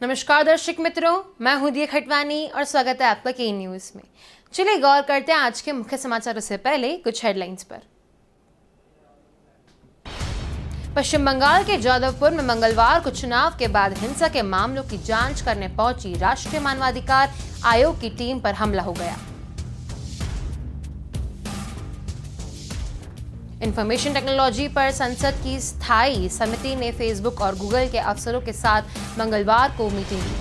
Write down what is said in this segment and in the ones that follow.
नमस्कार दर्शक मित्रों, मैं हूं दिया खटवानी और स्वागत है आपका के न्यूज में। चलिए गौर करते हैं आज के मुख्य समाचारों से पहले कुछ हेडलाइंस पर। पश्चिम बंगाल के जादवपुर में मंगलवार को चुनाव के बाद हिंसा के मामलों की जांच करने पहुंची राष्ट्रीय मानवाधिकार आयोग की टीम पर हमला हो गया। इंफॉर्मेशन टेक्नोलॉजी पर संसद की स्थायी समिति ने फेसबुक और गूगल के अफसरों के साथ मंगलवार को मीटिंग की।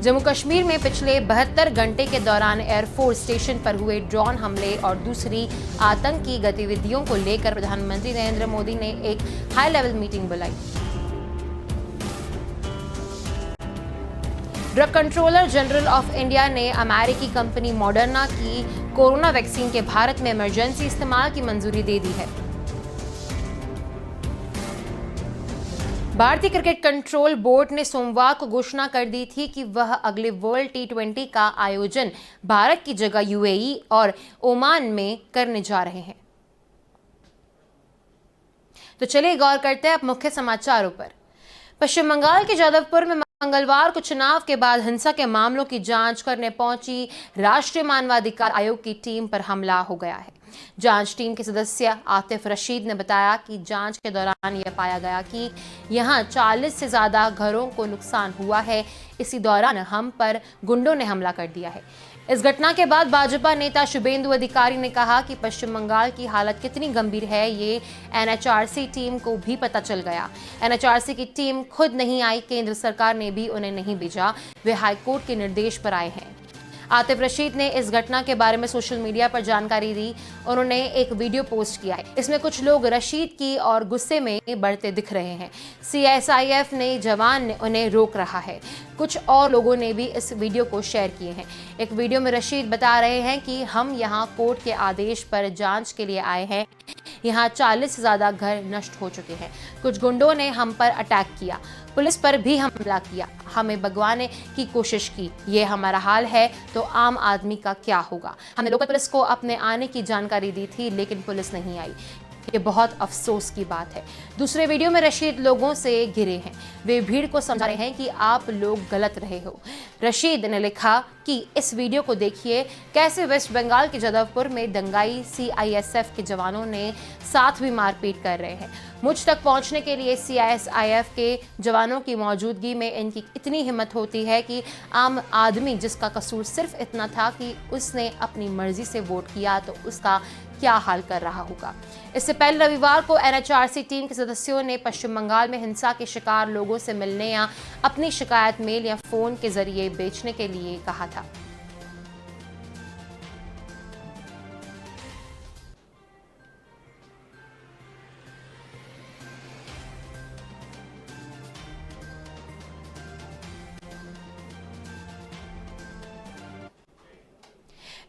जम्मू कश्मीर में पिछले 72 घंटे के दौरान एयरफोर्स स्टेशन पर हुए ड्रोन हमले और दूसरी आतंकी गतिविधियों को लेकर प्रधानमंत्री नरेंद्र मोदी ने एक हाई लेवल मीटिंग बुलाई। Drug controller general of India ने अमेरिकी कंपनी मॉडर्ना की कोरोना वैक्सीन के भारत में इमरजेंसी इस्तेमाल की मंजूरी दे दी है। भारतीय क्रिकेट कंट्रोल बोर्ड ने सोमवार को घोषणा कर दी थी कि वह अगले वर्ल्ड T20 का आयोजन भारत की जगह यूएई और ओमान में करने जा रहे हैं। तो चलिए गौर करते हैं अब मुख्य समाचारों पर। पश्चिम बंगाल के जादवपुर में मंगलवार को चुनाव के बाद हिंसा के मामलों की जांच करने पहुंची राष्ट्रीय मानवाधिकार आयोग की टीम पर हमला हो गया है। जांच टीम के सदस्य आतिफ रशीद ने बताया कि जांच के दौरान यह पाया गया कि यहां 40 से ज्यादा घरों को नुकसान हुआ है। इसी दौरान हम पर गुंडों ने हमला कर दिया है। इस घटना के बाद भाजपा नेता शुभेंदु अधिकारी ने कहा कि पश्चिम बंगाल की हालत कितनी गंभीर है ये एनएचआरसी टीम को भी पता चल गया। एनएचआरसी की टीम खुद नहीं आई, केंद्र सरकार ने भी उन्हें नहीं भेजा, वे हाईकोर्ट के निर्देश पर आए हैं। आतिफ रशीद ने इस घटना के बारे में सोशल मीडिया पर जानकारी दी। उन्होंने एक वीडियो पोस्ट किया है। इसमें कुछ लोग रशीद की और गुस्से में बढ़ते दिख रहे हैं। सीएसआईएफ ने जवान ने उन्हें रोक रहा है। कुछ और लोगों ने भी इस वीडियो को शेयर किए हैं। एक वीडियो में रशीद बता रहे हैं कि हम यहाँ कोर्ट के आदेश पर जांच के लिए आए हैं। यहाँ 40 से ज्यादा घर नष्ट हो चुके हैं। कुछ गुंडों ने हम पर अटैक किया, पुलिस पर भी हमला किया, हमें भगवाने की कोशिश की। ये हमारा हाल है तो आम आदमी का क्या होगा। हमने लोकल पुलिस को अपने आने की जानकारी दी थी लेकिन पुलिस नहीं आई। ये बहुत अफसोस की बात है। दूसरे वीडियो में रशीद लोगों से घिरे हैं। वे भीड़ को समझा रहे हैं कि आप लोग गलत रहे हो। रशीद ने लिखा कि इस वीडियो को देखिए, कैसे वेस्ट बंगाल के जादवपुर में दंगाई सीआईएसएफ के जवानों ने साथ भी मारपीट कर रहे हैं। मुझ तक पहुंचने के लिए सीआईएसआईएफ के जवानों की मौजूदगी में इनकी इतनी हिम्मत होती है कि आम आदमी जिसका कसूर सिर्फ इतना था कि उसने अपनी मर्जी से वोट किया तो उसका क्या हाल कर रहा होगा। इससे पहले रविवार को एनएचआरसी टीम के सदस्यों ने पश्चिम बंगाल में हिंसा के शिकार लोगों से मिलने या अपनी शिकायत मेल या फोन के जरिए बेचने के लिए कहा था।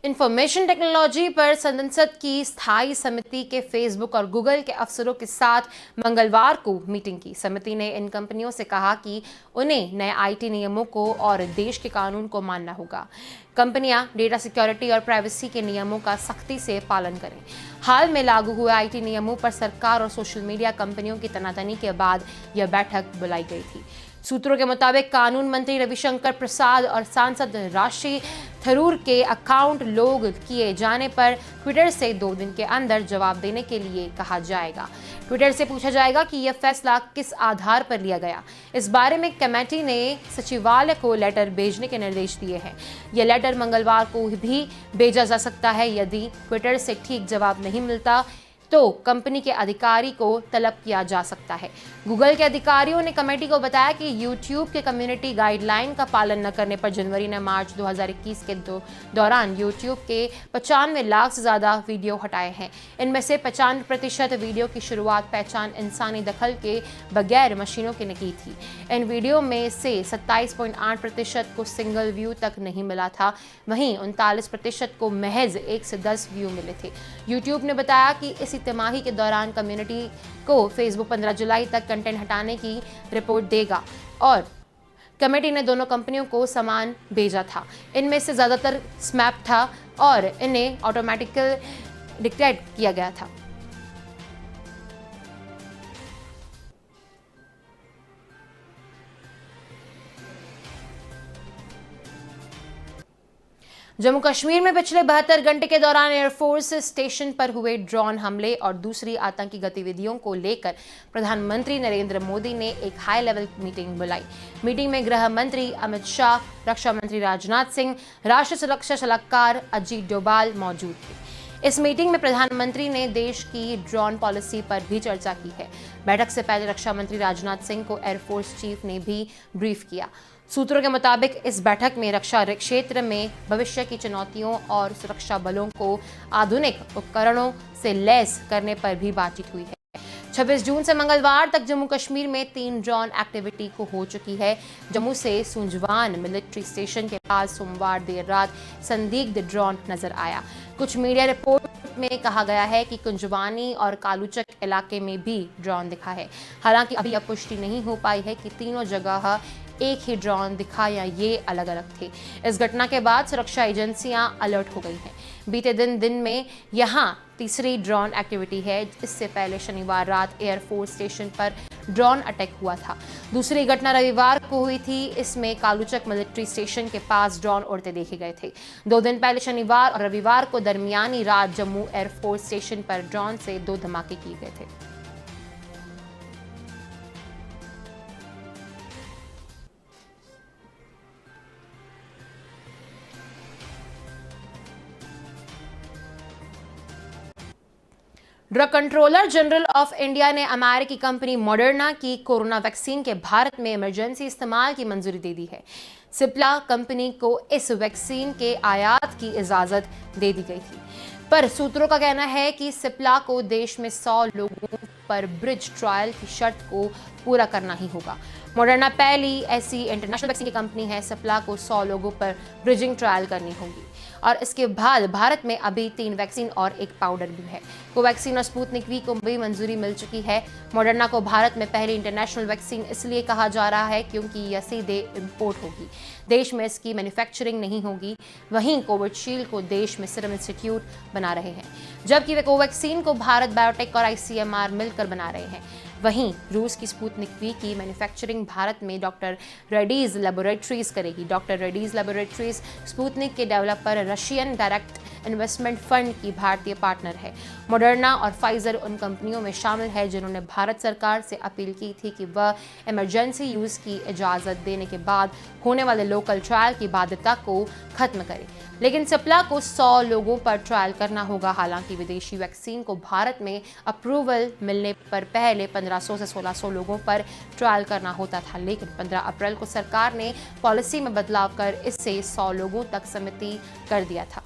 इंफॉर्मेशन टेक्नोलॉजी पर संसद की स्थायी समिति के फेसबुक और गूगल के अफसरों के साथ मंगलवार को मीटिंग की। समिति ने इन कंपनियों से कहा कि उन्हें नए आईटी नियमों को और देश के कानून को मानना होगा। कंपनियां डेटा सिक्योरिटी और प्राइवेसी के नियमों का सख्ती से पालन करें। हाल में लागू हुए आईटी नियमों पर सरकार और सोशल मीडिया कंपनियों की तनातनी के बाद यह बैठक बुलाई गई थी। सूत्रों के मुताबिक कानून मंत्री रविशंकर प्रसाद और सांसद राशि थरूर के अकाउंट लॉग किए जाने पर ट्विटर से 2 दिन के अंदर जवाब देने के लिए कहा जाएगा। ट्विटर से पूछा जाएगा कि यह फैसला किस आधार पर लिया गया। इस बारे में कमेटी ने सचिवालय को लेटर भेजने के निर्देश दिए हैं। यह लेटर मंगलवार को भी भेजा जा सकता है। यदि ट्विटर से ठीक जवाब नहीं मिलता तो कंपनी के अधिकारी को तलब किया जा सकता है। गूगल के अधिकारियों ने कमेटी को बताया कि यूट्यूब के कम्युनिटी गाइडलाइन का पालन न करने पर जनवरी ने मार्च 2021 के दौरान यूट्यूब के 95 लाख से ज्यादा वीडियो हटाए हैं। इनमें से 95% वीडियो की शुरुआत पहचान इंसानी दखल के बगैर मशीनों ने की थी। इन वीडियो में से 27.8% को सिंगल व्यू तक नहीं मिला था, वहीं 39% को महज 1 से 10 व्यू मिले थे। यूट्यूब ने बताया कि इसी तिमाही के दौरान कम्युनिटी को फेसबुक 15 जुलाई तक कंटेंट हटाने की रिपोर्ट देगा और कमेटी ने दोनों कंपनियों को सामान भेजा था। इनमें से ज्यादातर स्मैप था और इन्हें ऑटोमेटिकल डिटेक्ट किया गया था। जम्मू कश्मीर में पिछले 72 घंटे के दौरान एयरफोर्स स्टेशन पर हुए ड्रोन हमले और दूसरी आतंकी गतिविधियों को लेकर प्रधानमंत्री नरेंद्र मोदी ने एक हाई लेवल मीटिंग बुलाई। मीटिंग में गृह मंत्री अमित शाह, रक्षा मंत्री राजनाथ सिंह, राष्ट्रीय सुरक्षा सलाहकार अजीत डोभाल मौजूद थे। इस मीटिंग में प्रधानमंत्री ने देश की ड्रोन पॉलिसी पर भी चर्चा की है। बैठक से पहले रक्षा मंत्री राजनाथ सिंह को एयरफोर्स चीफ ने भी ब्रीफ किया। सूत्रों के मुताबिक इस बैठक में रक्षा क्षेत्र में भविष्य की चुनौतियों और सुरक्षा बलों को आधुनिक उपकरणों से लैस करने पर भी बातचीत हुई है। 26 जून से मंगलवार तक जम्मू कश्मीर में 3 ड्रोन एक्टिविटी को हो चुकी है। जम्मू से सुंजवान मिलिट्री स्टेशन के पास सोमवार देर रात संदिग्ध ड्रोन नजर आया। कुछ मीडिया रिपोर्ट में कहा गया है कि कुंजवानी और कालूचक इलाके में भी ड्रोन दिखा है। हालांकि अभी यह पुष्टि नहीं हो पाई है कि तीनों जगह एक ही ड्रोन दिखा या ये अलग अलग थे। इस घटना के बाद सुरक्षा एजेंसियां अलर्ट हो गई हैं। बीते दिन में यहां तीसरी ड्रोन एक्टिविटी है। इससे पहले शनिवार रात एयरफोर्स स्टेशन पर ड्रोन अटैक हुआ था। दूसरी घटना रविवार को हुई थी। इसमें कालूचक मिलिट्री स्टेशन के पास ड्रोन उड़ते देखे गए थे। 2 दिन पहले शनिवार और रविवार को दरमियानी रात जम्मू एयरफोर्स स्टेशन पर ड्रोन से 2 धमाके किए गए थे। Drug controller general of India ने अमेरिकी कंपनी मॉडर्ना की कोरोना वैक्सीन के भारत में इमरजेंसी इस्तेमाल की मंजूरी दे दी है। सिप्ला कंपनी को इस वैक्सीन के आयात की इजाजत दे दी गई थी, पर सूत्रों का कहना है कि सिप्ला को देश में 100 लोगों पर ब्रिज ट्रायल की शर्त को पूरा करना ही होगा। मॉडर्ना पहली ऐसी इंटरनेशनल वैक्सीन की कंपनी है। सिप्ला को 100 लोगों पर ब्रिजिंग ट्रायल करनी होगी और इसके बाद भारत में अभी 3 वैक्सीन और 1 पाउडर भी है। कोवैक्सीन और स्पुतनिक वी को भी मंजूरी मिल चुकी है। मॉडर्ना को भारत में पहली इंटरनेशनल वैक्सीन इसलिए कहा जा रहा है क्योंकि यह सीधे इंपोर्ट होगी, देश में इसकी मैन्युफैक्चरिंग नहीं होगी। वहीं कोविशील्ड को देश में सीरम इंस्टीट्यूट बना रहे हैं, जबकि वे कोवैक्सीन को भारत बायोटेक और आईसीएमआर मिलकर बना रहे हैं। वहीं रूस की स्पुतनिक वी की मैन्युफैक्चरिंग भारत में डॉक्टर रेड्डीज लेबोरेटरीज करेगी। डॉक्टर रेड्डीज लेबोरेटरीज स्पुतनिक के developer Russian direct investment fund की भारतीय पार्टनर है। मॉडर्ना और फाइजर उन कंपनियों में शामिल है जिन्होंने भारत सरकार से अपील की थी कि वह इमरजेंसी यूज की इजाजत देने के बाद होने वाले लोकल ट्रायल की बाध्यता को खत्म करे। लेकिन सिप्ला को 100 लोगों पर ट्रायल करना होगा। हालांकि विदेशी वैक्सीन को भारत में अप्रूवल मिलने पर पहले 1500 से 1600 लोगों पर ट्रायल करना होता था, लेकिन 15 अप्रैल को सरकार ने पॉलिसी में बदलाव कर इसे 100 लोगों तक सीमित कर दिया था।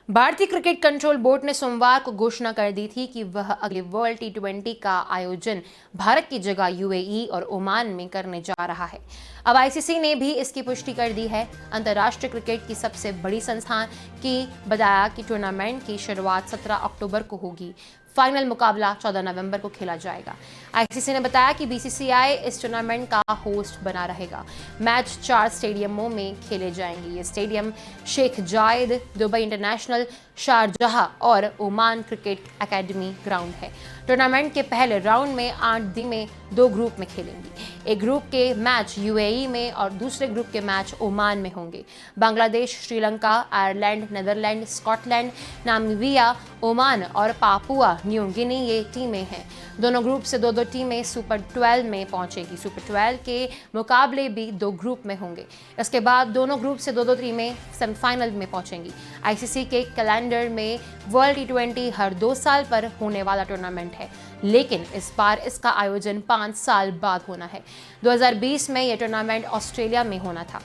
भारतीय क्रिकेट कंट्रोल बोर्ड ने सोमवार को घोषणा कर दी थी कि वह अगले वर्ल्ड T20 का आयोजन भारत की जगह यूएई और ओमान में करने जा रहा है। अब आईसीसी ने भी इसकी पुष्टि कर दी है। अंतर्राष्ट्रीय क्रिकेट की सबसे बड़ी संस्थान की बताया कि टूर्नामेंट की शुरुआत 17 अक्टूबर को होगी। फाइनल मुकाबला 14 नवंबर को खेला जाएगा। आईसीसी ने बताया कि बीसीसीआई इस टूर्नामेंट का होस्ट बना रहेगा। मैच 4 स्टेडियमों में खेले जाएंगे। ये स्टेडियम शेख जायद, दुबई इंटरनेशनल, शारजाह और ओमान क्रिकेट एकेडमी ग्राउंड है। टूर्नामेंट के पहले राउंड में 8 टीमें 2 ग्रुप में खेलेंगी। एक ग्रुप के मैच यूएई में और दूसरे ग्रुप के मैच ओमान में होंगे। Bangladesh, Sri Lanka, Ireland, Netherland, Scotland, Namibia, Oman और पापुआ न्यू गिनी ये टीमें हैं। दोनों ग्रुप से 2-2 टीमें सुपर 12 में पहुंचेगी। सुपर 12 के मुकाबले भी 2 ग्रुप में होंगे। इसके बाद दोनों ग्रुप से 2-2 टीमें सेमीफाइनल में पहुंचेंगी। आईसीसी के कैलेंडर में वर्ल्ड T20 हर 2 साल पर होने वाला टूर्नामेंट है, लेकिन इस बार इसका आयोजन 5 साल बाद होना है। 2020 में यह टूर्नामेंट ऑस्ट्रेलिया में होना था।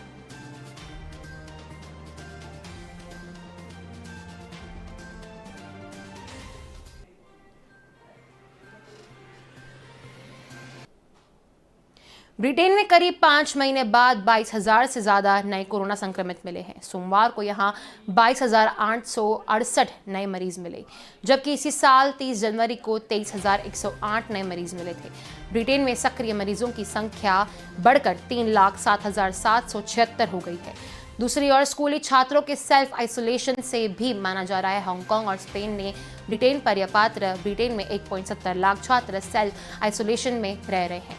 ब्रिटेन में करीब 5 महीने बाद 22,000 से ज्यादा नए कोरोना संक्रमित मिले हैं। सोमवार को यहां 22,868 नए मरीज मिले, जबकि इसी साल 30 जनवरी को 23,108 नए मरीज मिले थे। ब्रिटेन में सक्रिय मरीजों की संख्या बढ़कर 3,07,776 हो गई है। दूसरी ओर स्कूली छात्रों के सेल्फ आइसोलेशन से भी माना जा रहा है। हांगकांग और स्पेन ने ब्रिटेन पर यह पात्र। ब्रिटेन में 1.70 लाख छात्र सेल्फ आइसोलेशन में रह रहे हैं।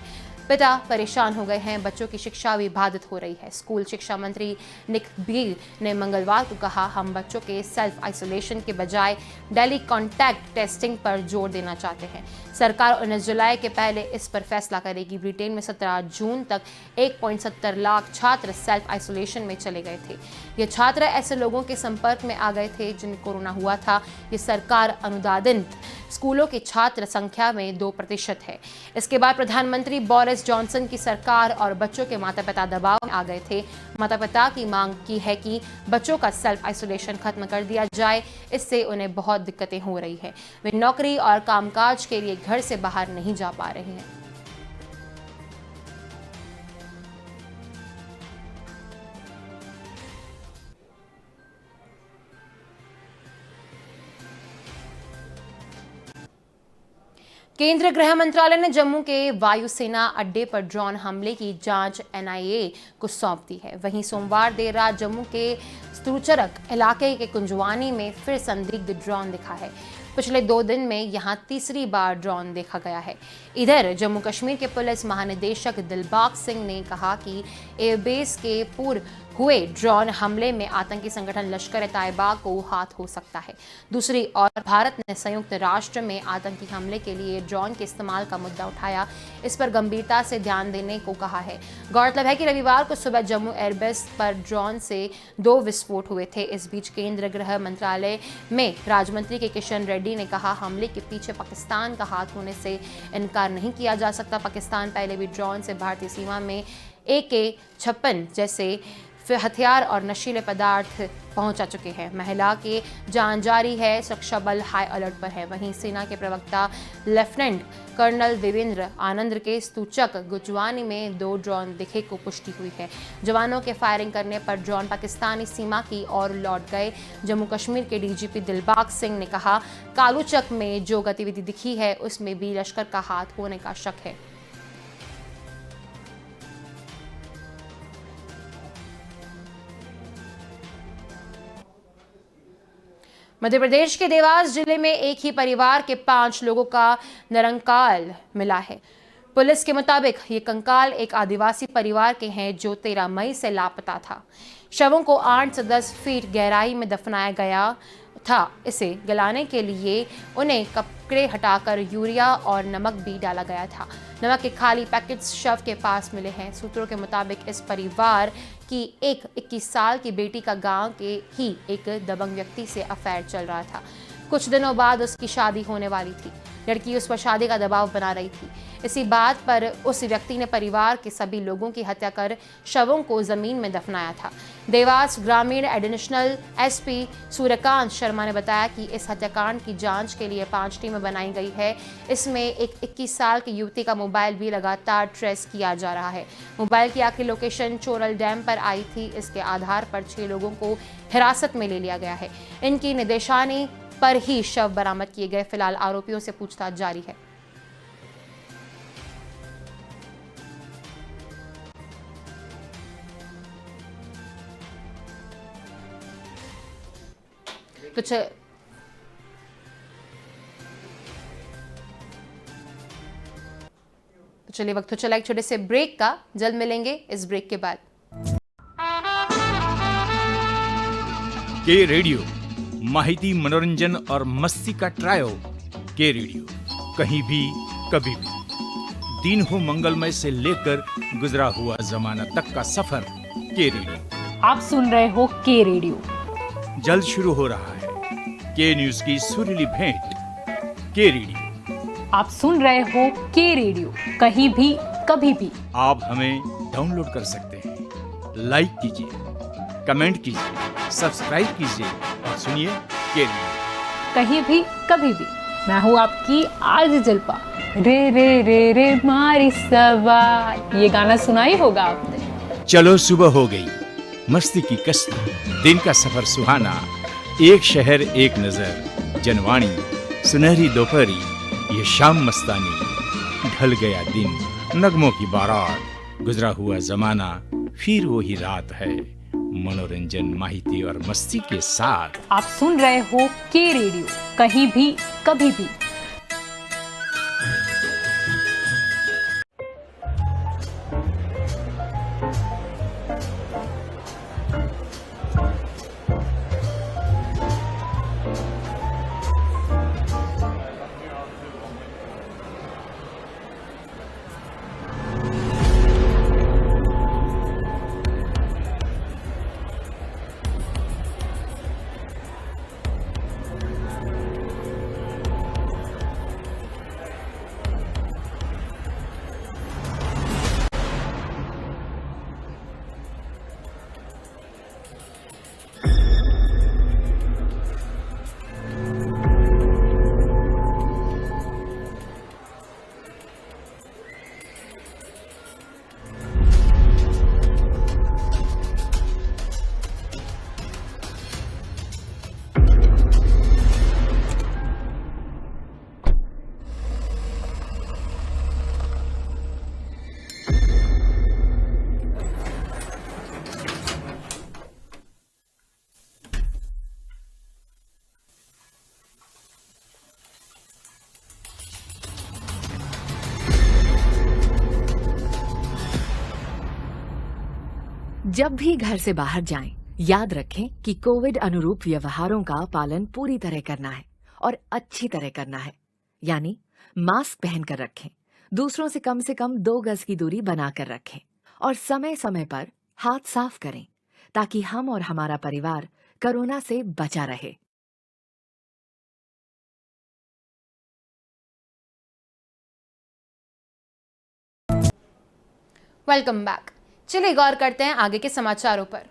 पिता परेशान हो गए हैं, बच्चों की शिक्षा भी बाधित हो रही है। स्कूल शिक्षा मंत्री निक बील ने मंगलवार को कहा, हम बच्चों के सेल्फ आइसोलेशन के बजाय डेली कॉन्टैक्ट टेस्टिंग पर जोर देना चाहते हैं। सरकार 19 जुलाई के पहले इस पर फैसला करेगी। ब्रिटेन में 17 जून तक 1.70 लाख छात्र सेल्फ आइसोलेशन में चले गए थे। ये छात्र ऐसे लोगों के संपर्क में आ गए थे जिन्हें कोरोना हुआ था। ये सरकार अनुदानित स्कूलों की छात्र संख्या में 2% है। इसके बाद प्रधानमंत्री बोरिस जॉनसन की सरकार और बच्चों के माता पिता दबाव में आ गए थे। माता पिता की मांग की है कि बच्चों का सेल्फ आइसोलेशन खत्म कर दिया जाए, इससे उन्हें बहुत दिक्कतें हो रही है। वे नौकरी और कामकाज के लिए घर से बाहर नहीं जा पा रहे हैं। केंद्रीय गृह मंत्रालय ने जम्मू के वायुसेना अड्डे पर ड्रोन हमले की जांच NIA को सौंप दी है। वहीं सोमवार देर रात जम्मू के स्तुचरक इलाके के कुंजवानी में फिर संदिग्ध ड्रोन दिखा है। पिछले 2 दिन में यहां तीसरी बार ड्रोन देखा गया है। इधर जम्मू कश्मीर के पुलिस महानिदेशक दिलबाग सिंह ने कहा कि एयरबेस के पूर्व हुए ड्रोन हमले में आतंकी संगठन लश्कर-ए-तैयबा को हाथ हो सकता है। दूसरी ओर भारत ने संयुक्त राष्ट्र में आतंकी हमले के लिए ड्रोन के इस्तेमाल का मुद्दा उठाया, इस पर गंभीरता से ध्यान देने को कहा है। गौरतलब है कि रविवार को सुबह जम्मू एयरबेस पर ड्रोन से 2 विस्फोट हुए थे। इस बीच केंद्रीय गृह मंत्रालय में राज्य मंत्री के किशन रेड्डी ने कहा, हमले के पीछे पाकिस्तान का हाथ होने से इनकार नहीं किया जा सकता। पाकिस्तान पहले भी ड्रोन से भारतीय सीमा में AK-56 जैसे हथियार और नशीले पदार्थ पहुंचा चुके हैं। महिला के जान जारी है, सुरक्षा बल हाई अलर्ट पर है। वहीं सेना के प्रवक्ता लेफ्टिनेंट कर्नल देवेंद्र आनंद के स्तूचक गुजवानी में 2 ड्रोन दिखे को पुष्टि हुई है। जवानों के फायरिंग करने पर ड्रोन पाकिस्तानी सीमा की ओर लौट गए। जम्मू कश्मीर के DGP दिलबाग सिंह ने कहा, कालूचक में जो गतिविधि दिखी है उसमें भी लश्कर का हाथ होने का शक है। मध्य प्रदेश के देवास जिले में एक ही परिवार के 5 लोगों का नरंकाल मिला है। पुलिस के मुताबिक ये कंकाल एक आदिवासी परिवार के हैं जो 13 मई से लापता था। शवों को 8 से 10 फीट गहराई में दफनाया गया था। इसे गलाने के लिए उन्हें कपड़े हटाकर यूरिया और नमक भी डाला गया था। नमक के खाली पैकेट्स शव के पास मिले हैं। सूत्रों के मुताबिक इस परिवार की एक 21 साल की बेटी का गांव के ही एक दबंग व्यक्ति से अफेयर चल रहा था। कुछ दिनों बाद उसकी शादी होने वाली थी। लड़की उस पर शादी का दबाव बना रही थी। इसी बात पर उस व्यक्ति ने परिवार के सभी लोगों की हत्या कर शवों को जमीन में दफनाया था। देवास ग्रामीण एडिशनल SP सूर्यकांत शर्मा ने बताया कि इस हत्याकांड की जांच के लिए 5 टीमें बनाई गई है। इसमें एक 21 साल की युवती का मोबाइल भी लगातार ट्रेस किया जा रहा है। मोबाइल की आखिरी लोकेशन चोरल डैम पर आई थी। इसके आधार पर 6 लोगों को हिरासत में ले लिया गया है। इनकी निदेशानी पर ही शव बरामद किए गए। फिलहाल आरोपियों से पूछताछ जारी है। तो चलिए वक्त हो चला एक छोटे से ब्रेक का। जल्द मिलेंगे इस ब्रेक के बाद। के रेडियो माहिती, मनोरंजन और मस्ती का ट्रायो। के रेडियो कहीं भी कभी भी, दिन हो मंगलमय से लेकर गुजरा हुआ जमाना तक का सफर। के रेडियो आप सुन रहे हो के रेडियो। जल्द शुरू हो रहा है के न्यूज की सुरीली भेंट। के रेडियो आप सुन रहे हो के रेडियो, कहीं भी कभी भी। आप हमें डाउनलोड कर सकते हैं। लाइक कीजिए, कमेंट कीजिए, सब्सक्राइब कीजिए और सुनिए के रेडियो। कहीं भी कभी भी। मैं हूँ आपकी आरजे जलपा। रे रे रे रे मारी सवार, ये गाना सुना ही होगा आपने। चलो सुबह हो गई, मस्ती की कश्ती, दिन का सफर सुहाना, एक शहर एक नजर, जनवाणी, सुनहरी दोपहरी, ये शाम मस्तानी, ढल गया दिन, नगमों की बारात, गुजरा हुआ जमाना, फिर वही रात है, मनोरंजन, माहिती और मस्ती के साथ। आप सुन रहे हो के रेडियो, कहीं भी कभी भी। जब भी घर से बाहर जाएं, याद रखें कि कोविड अनुरूप व्यवहारों का पालन पूरी तरह करना है और अच्छी तरह करना है। यानी मास्क पहनकर रखें, दूसरों से कम 2 गज की दूरी बनाकर रखें और समय समय पर हाथ साफ करें ताकि हम और हमारा परिवार कोरोना से बचा रहे। Welcome back. चलिए गौर करते हैं आगे के समाचारों पर।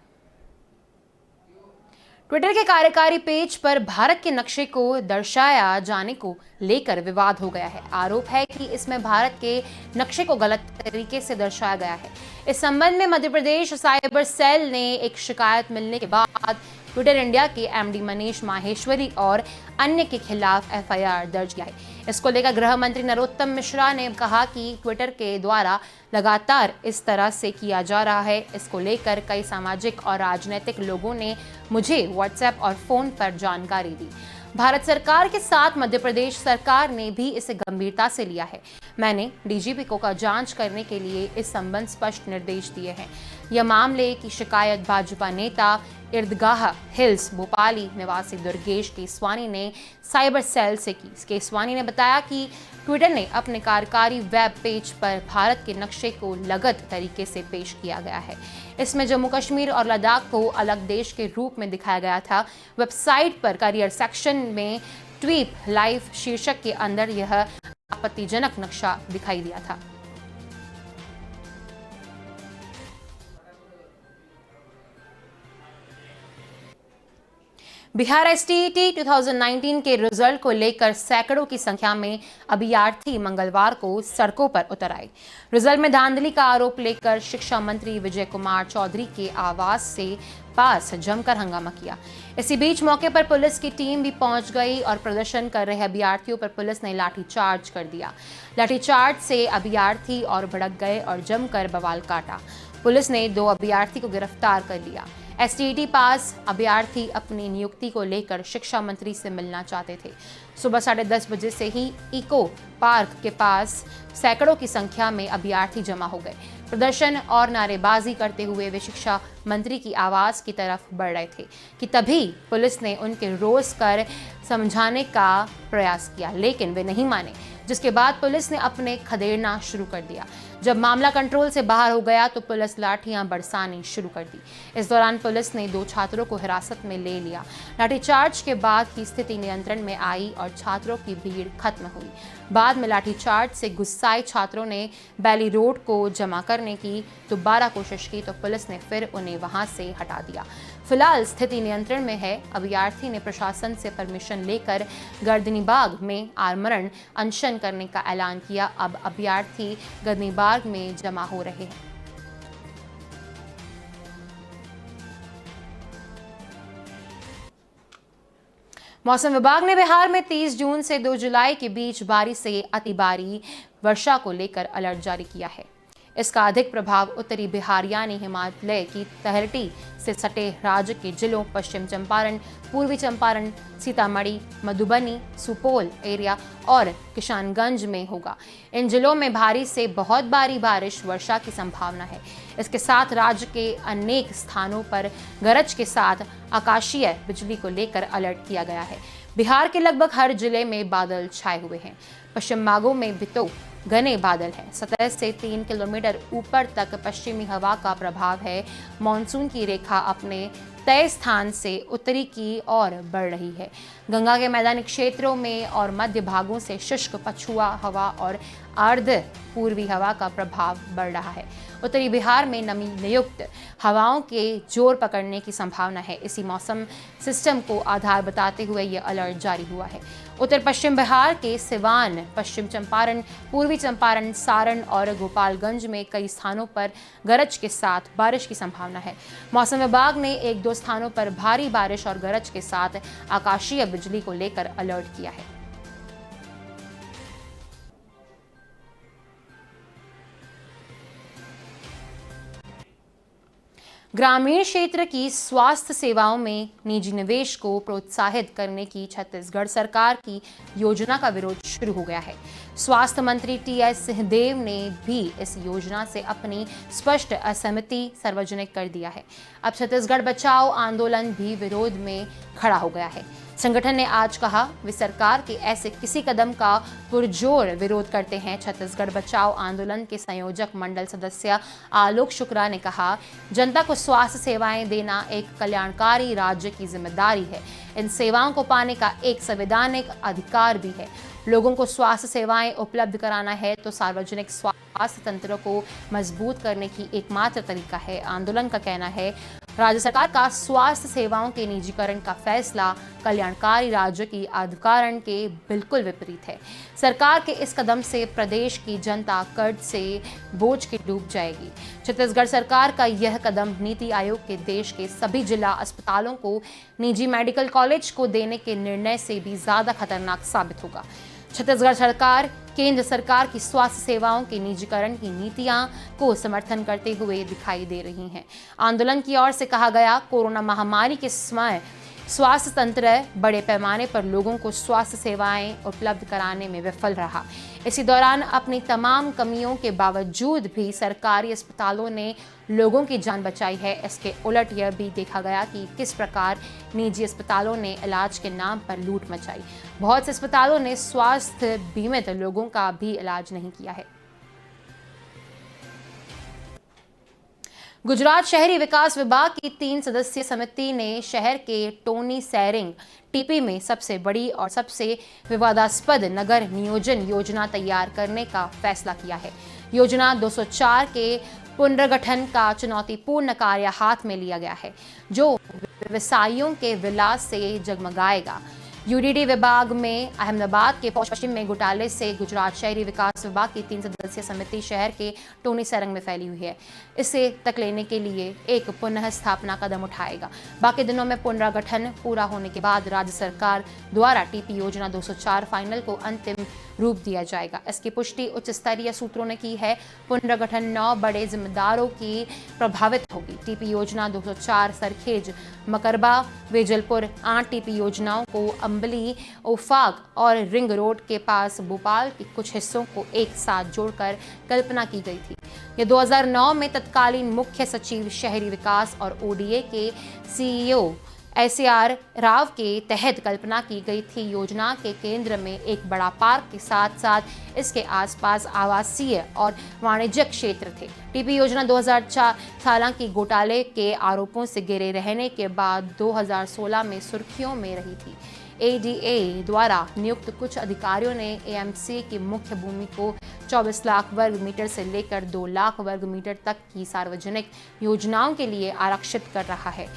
ट्विटर के कार्यकारी पेज पर भारत के नक्शे को दर्शाया जाने को लेकर विवाद हो गया है। आरोप है कि इसमें भारत के नक्शे को गलत तरीके से दर्शाया गया है। इस संबंध में मध्य प्रदेश साइबर सेल ने एक शिकायत मिलने के बाद ट्विटर इंडिया के एमडी मनीष माहेश्वरी और अन्य के खिलाफ एफआईआर दर्ज किया है। इसको लेकर गृह मंत्री नरोत्तम मिश्रा ने कहा कि ट्विटर के द्वारा लगातार इस तरह से किया जा रहा है। इसको लेकर कई सामाजिक और राजनीतिक लोगों ने मुझे व्हाट्सएप और फोन पर जानकारी दी। भारत सरकार के साथ मध्य प्रदेश सरकार ने भी इसे गंभीरता से लिया है। मैंने डीजीपी को का जांच करने के लिए इस संबंध स्पष्ट निर्देश दिए हैं। यह मामले की शिकायत भाजपा नेता इर्दगाह हिल्स भोपाली निवासी दुर्गेश केसवानी ने साइबर सेल से की। केसवानी ने बताया कि ट्विटर ने अपने कार्यकारी वेब पेज पर भारत के नक्शे को लगत तरीके से पेश किया गया है। इसमें जम्मू कश्मीर और लद्दाख को अलग देश के रूप में दिखाया गया था। वेबसाइट पर करियर सेक्शन में ट्वीट लाइव शीर्षक के अंदर यह आपत्तिजनक नक्शा दिखाई दिया था। बिहार एसटीईटी 2019 के रिजल्ट को लेकर सैकड़ों की संख्या में अभ्यर्थी मंगलवार को सड़कों पर उतर आए। रिजल्ट में धांधली का आरोप लेकर शिक्षा मंत्री विजय कुमार चौधरी के आवास से पास जमकर हंगामा किया। इसी बीच मौके पर पुलिस की टीम भी पहुंच गई और प्रदर्शन कर रहे अभ्यर्थियों पर पुलिस ने लाठीचार्ज कर दिया। लाठीचार्ज से अभ्यर्थी और भड़क गए और जमकर बवाल काटा। पुलिस ने 2 अभ्यर्थी को गिरफ्तार कर लिया। एसटीईटी पास अभ्यर्थी अपनी नियुक्ति को लेकर शिक्षा मंत्री से मिलना चाहते थे। सुबह 10:30 बजे से ही इको पार्क के पास सैकड़ों की संख्या में अभ्यर्थी जमा हो गए। प्रदर्शन और नारेबाजी करते हुए वे शिक्षा मंत्री की आवास की तरफ बढ़ रहे थे कि तभी पुलिस ने उनके रोक कर समझाने का प्रयास किया, लेकिन वे नहीं माने, जिसके बाद पुलिस ने अपने खदेड़ना शुरू कर दिया। जब मामला कंट्रोल से बाहर हो गया तो पुलिस लाठियां बरसानी शुरू कर दी। इस दौरान पुलिस ने 2 छात्रों को हिरासत में ले लिया। लाठीचार्ज के बाद ही स्थिति नियंत्रण में आई और छात्रों की भीड़ खत्म हुई। बाद में लाठीचार्ज से गुस्साए छात्रों ने बैली रोड को जमा करने की दोबारा कोशिश की तो पुलिस ने फिर उन्हें वहां से हटा दिया। फिलहाल स्थिति नियंत्रण में है। अभ्यर्थी ने प्रशासन से परमिशन लेकर गर्दनीबाग में आमरण अनशन करने का ऐलान किया। अब अभ्यर्थी गर्दनीबाग में जमा हो रहे हैं। मौसम विभाग ने बिहार में 30 जून से 2 जुलाई के बीच भारी से अति भारी वर्षा को लेकर अलर्ट जारी किया है। इसका अधिक प्रभाव उत्तरी बिहार यानी हिमालय की तलहटी से सटे राज्य के जिलों पश्चिम चंपारण, पूर्वी चंपारण, सीतामढ़ी, मधुबनी, सुपौल एरिया और किशनगंज में होगा। इन जिलों में भारी से बहुत भारी बारिश वर्षा की संभावना है। इसके साथ राज्य के अनेक स्थानों पर गरज के साथ आकाशीय बिजली को लेकर अलर्ट किया गया है। बिहार के लगभग हर जिले में बादल छाए हुए हैं। पश्चिम भागों में भी तो घने बादल हैं। सतह से 3 किलोमीटर ऊपर तक पश्चिमी हवा का प्रभाव है। मानसून की रेखा अपने तय स्थान से उत्तरी की ओर बढ़ रही है। गंगा के मैदानी क्षेत्रों में और मध्य भागों से शुष्क पछुआ हवा और अर्ध पूर्वी हवा का प्रभाव बढ़ रहा है। उत्तरी बिहार में नमी युक्त हवाओं के जोर पकड़ने की संभावना है। इसी मौसम सिस्टम को आधार बताते हुए यह अलर्ट जारी हुआ है। उत्तर पश्चिम बिहार के सिवान, पश्चिम चंपारण, पूर्वी चंपारण, सारण और गोपालगंज में कई स्थानों पर गरज के साथ बारिश की संभावना है। मौसम विभाग ने 1-2 स्थानों पर भारी बारिश और गरज के साथ आकाशीय बिजली को लेकर अलर्ट किया है। ग्रामीण क्षेत्र की स्वास्थ्य सेवाओं में निजी निवेश को प्रोत्साहित करने की छत्तीसगढ़ सरकार की योजना का विरोध शुरू हो गया है। स्वास्थ्य मंत्री टी.एस. सिंहदेव ने भी इस योजना से अपनी स्पष्ट असहमति सार्वजनिक कर दिया है। अब छत्तीसगढ़ बचाओ आंदोलन भी विरोध में खड़ा हो गया है। संगठन ने आज कहा, वे सरकार के ऐसे किसी कदम का पुरजोर विरोध करते हैं। छत्तीसगढ़ बचाओ आंदोलन के संयोजक मंडल सदस्य आलोक शुक्ला ने कहा, जनता को स्वास्थ्य सेवाएं देना एक कल्याणकारी राज्य की जिम्मेदारी है। इन सेवाओं को पाने का एक संवैधानिक अधिकार भी है। लोगों को स्वास्थ्य सेवाएं उपलब्ध कराना है तो सार्वजनिक स्वास्थ्य तंत्र को मजबूत करने की एकमात्र तरीका है। आंदोलन का कहना है, राज्य सरकार का स्वास्थ्य सेवाओं के निजीकरण का फैसला कल्याणकारी राज्य की अधिकारण के बिल्कुल विपरीत है। सरकार के इस कदम से प्रदेश की जनता कर्ज से बोझ के डूब जाएगी। छत्तीसगढ़ सरकार का यह कदम नीति आयोग के देश के सभी जिला अस्पतालों को निजी मेडिकल कॉलेज को देने के निर्णय से भी ज्यादा खतरनाक साबित होगा। छत्तीसगढ़ सरकार केंद्र सरकार की स्वास्थ्य सेवाओं के निजीकरण की नीतियां को समर्थन करते हुए दिखाई दे रही हैं। आंदोलन की ओर से कहा गया, कोरोना महामारी के समय स्वास्थ्य तंत्र बड़े पैमाने पर लोगों को स्वास्थ्य सेवाएं उपलब्ध कराने में विफल रहा। इसी दौरान अपनी तमाम कमियों के बावजूद भी सरकारी अस्पतालों ने लोगों की जान बचाई है। इसके उलट यह भी देखा गया कि किस प्रकार निजी अस्पतालों ने इलाज के नाम पर लूट मचाई। बहुत से अस्पतालों ने स्वास्थ्य बीमित लोगों का भी इलाज नहीं किया है। गुजरात शहरी विकास विभाग की 3 सदस्यीय समिति ने शहर के टोनी सैरिंग टीपी में सबसे बड़ी और सबसे विवादास्पद नगर नियोजन योजना तैयार करने का फैसला किया है। योजना 204 के पुनर्गठन का चुनौतीपूर्ण कार्य हाथ में लिया गया है, जो व्यवसायियों के विलास से जगमगाएगा। यूडीडी विभाग में अहमदाबाद के पश्चिम में घोटाले से गुजरात शहरी विकास विभाग की 3 सदस्यीय समिति शहर के टोनी सैरिंग में फैली हुई है। इसे तक लेने के लिए एक पुनः स्थापना कदम उठाएगा। बाकी दिनों में पुनर्गठन पूरा होने के बाद राज्य सरकार द्वारा टीपी योजना 204 फाइनल को अंतिम रूप दिया जाएगा। इसकी पुष्टि उच्च स्तरीय सूत्रों ने की है। पुनर्गठन 9 बड़े जिम्मेदारों की प्रभावित होगी। टीपी योजना 204 सरखेज, मकरबा, वेजलपुर 8 टीपी योजनाओं को अम्बली, ओफाक और रिंग रोड के पास भोपाल के कुछ हिस्सों को एक साथ जोड़कर कल्पना की गई थी। ये 2009 में तत्कालीन मुख्य सचिव शहरी विकास और ओडीए के सीईओ एसआर राव के तहत कल्पना की गई थी। योजना के केंद्र में एक बड़ा पार्क के साथ साथ इसके आसपास आवासीय और वाणिज्यिक क्षेत्र थे। टीपी योजना 2004 हालांकि घोटाले के आरोपों से घिरे रहने के बाद 2016 में सुर्खियों में रही थी। एडीए द्वारा नियुक्त कुछ अधिकारियों ने एएमसी की मुख्य भूमि को 24 लाख वर्ग मीटर से लेकर 2 लाख वर्ग मीटर तक की सार्वजनिक योजनाओं के लिए आरक्षित कर रहा है।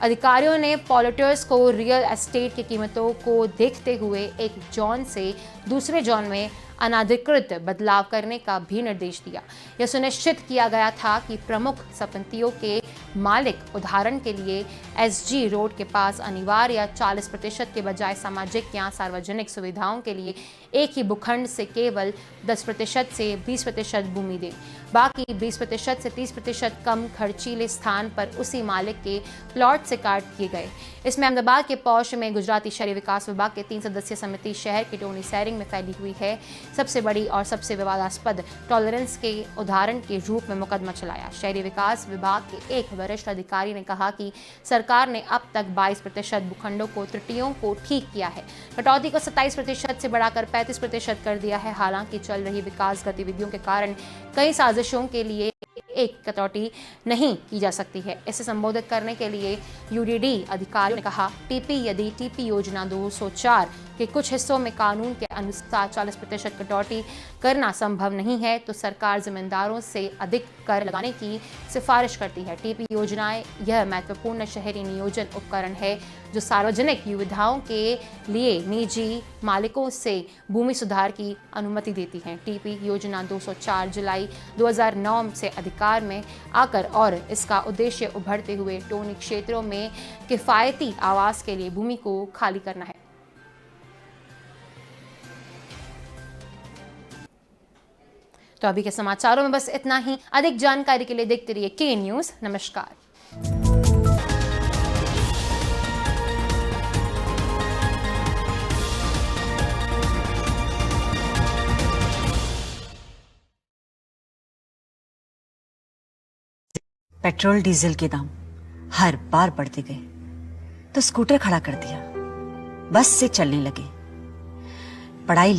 अधिकारियों ने पॉलिटर्स को रियल एस्टेट की कीमतों को देखते हुए एक जोन से दूसरे जोन में अनाधिकृत बदलाव करने का भी निर्देश दिया। यह सुनिश्चित किया गया था कि प्रमुख संपत्तियों के मालिक उदाहरण के लिए एसजी रोड के पास अनिवार्य 40% के बजाय सामाजिक या सार्वजनिक सुविधाओं के लिए एक ही भूखंड से केवल 10% से 20% भूमि दें। बाकी 20% से 30% कम खर्चीले स्थान पर उसी मालिक के प्लॉट से काट किए गए। इसमें अहमदाबाद के पौष में गुजराती शहरी विकास विभाग के 3 सदस्यीय समिति शहर के टोनी सैरिंग में फैली हुई है। सबसे बड़ी और सबसे विवादास्पद टॉलरेंस के उदाहरण के रूप में मुकदमा चलाया। शहरी विकास विभाग के एक वरिष्ठ अधिकारी ने कहा कि सरकार ने अब तक 22% भूखंडों को त्रुटियों को ठीक किया है। कटौती को 27% से बढ़ाकर 35% कर दिया है। हालांकि चल रही विकास गतिविधियों के कारण कई साजिशों के लिए एक कटौती नहीं की जा सकती है। इसे संबोधित करने के लिए यूडीडी अधिकारियों ने कहा, यदि टीपी योजना 204 के कुछ हिस्सों में कानून के अनुसार 40% कटौती करना संभव नहीं है तो सरकार जिम्मेदारों से अधिक कर लगाने की सिफारिश करती है। टीपी योजनाएं यह महत्वपूर्ण शहरी नियोजन उपकरण है जो सार्वजनिक सुविधाओं के लिए निजी मालिकों से भूमि सुधार की अनुमति देती हैं। टीपी योजना 204 जुलाई 2009 से अधिकार में आकर और इसका उद्देश्य उभरते हुए टोनी क्षेत्रों में किफायती आवास के लिए भूमि को खाली करना है। तो अभी के समाचारों में बस इतना ही। अधिक जानकारी के लिए देखते रहिए के न्यूज़। नमस्कार। पेट्रोल डीजल के दाम हर बार बढ़ते गए तो स्कूटर खड़ा कर दिया, बस से चलने लगे। पढ़ाई